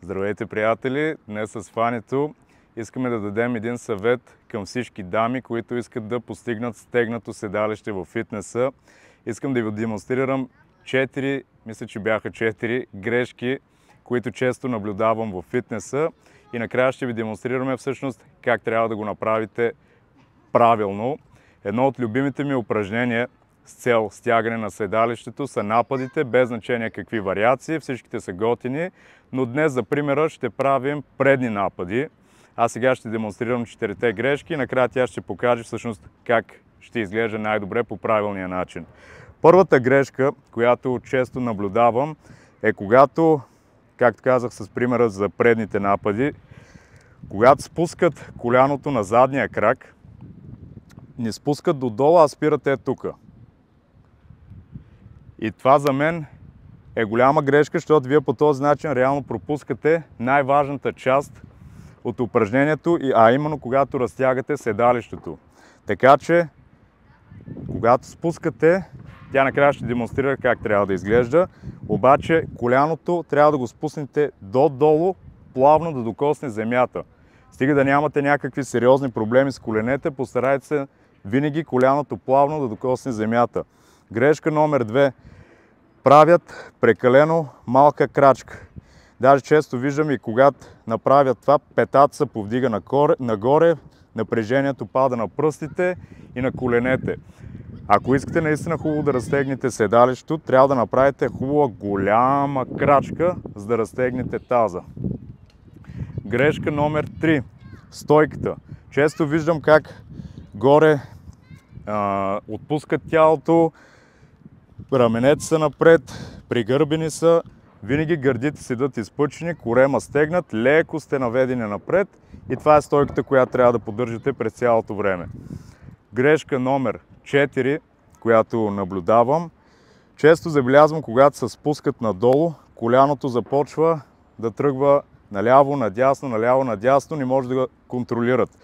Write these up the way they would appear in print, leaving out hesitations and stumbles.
Здравейте, приятели! Днес с Фанито искаме да дадем един съвет към всички дами, които искат да постигнат стегнато седалище в фитнеса. Искам да ви демонстрирам 4, мисля, че бяха 4 грешки, които често наблюдавам в фитнеса, и накрая ще ви демонстрираме всъщност как трябва да го направите правилно. Едно от любимите ми упражнения с цел стягане на седалището са нападите, без значение какви вариации, всичките са готини, но днес за примера ще правим предни напади. Аз сега ще демонстрирам 4-те грешки и накрая тя ще покаже всъщност как ще изглежда най-добре по правилния начин. Първата грешка, която често наблюдавам, е когато, както казах с примера за предните напади, когато спускат коляното на задния крак, не спускат додолу, а спират тук. И това за мен е голяма грешка, защото вие по този начин реално пропускате най-важната част от упражнението, а именно когато разтягате седалището. Така че, когато спускате, тя накрая ще демонстрира как трябва да изглежда, обаче коляното трябва да го спуснете долу, плавно да докосне земята. Стига да нямате някакви сериозни проблеми с коленете, постарайте се винаги коляното плавно да докосне земята. Грешка номер 2. Правят прекалено малка крачка. Даже често виждам и когато направят това, петата се повдига нагоре, напрежението пада на пръстите и на коленете. Ако искате наистина хубаво да разтегнете седалището, трябва да направите хубава голяма крачка, за да разтегнете таза. Грешка номер 3. Стойката. Често виждам как горе отпускат тялото, раменете са напред, пригърбени са, винаги гърдите седат изпъчени, корема стегнат, леко сте наведени напред и това е стойката, която трябва да поддържате през цялото време. Грешка номер 4, която наблюдавам, често забелязвам, когато се спускат надолу, коляното започва да тръгва наляво, надясно, не може да го контролират.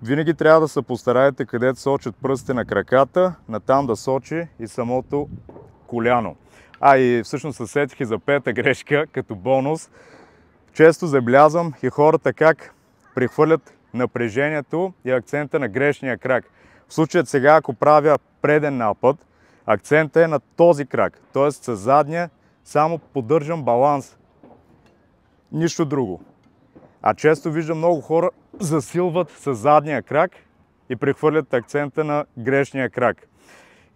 Винаги трябва да се постараете, където сочат пръстите на краката, натам да сочи и самото коляно. И всъщност се сетих и за пета грешка, като бонус. Често забелязвам и хората как прехвърлят напрежението и акцента на грешния крак. В случая сега, ако правя преден напад, акцентът е на този крак, т.е. със задния само поддържам баланс. Нищо друго. А често виждам много хора засилват със задния крак и прехвърлят акцента на грешния крак.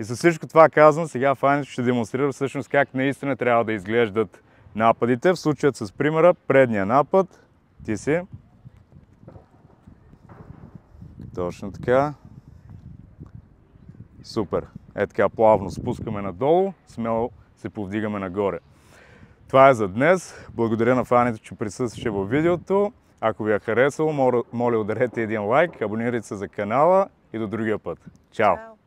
И с всичко това казвам, сега Фанито ще демонстрира всъщност как наистина трябва да изглеждат нападите. В случаят с примера, предния напад, ти си. Точно така. Супер. Така плавно спускаме надолу, смело се повдигаме нагоре. Това е за днес. Благодаря на Фанито, че присъстваше във видеото. Ако ви е харесало, моля ударете един лайк, абонирайте се за канала и до другия път. Чао!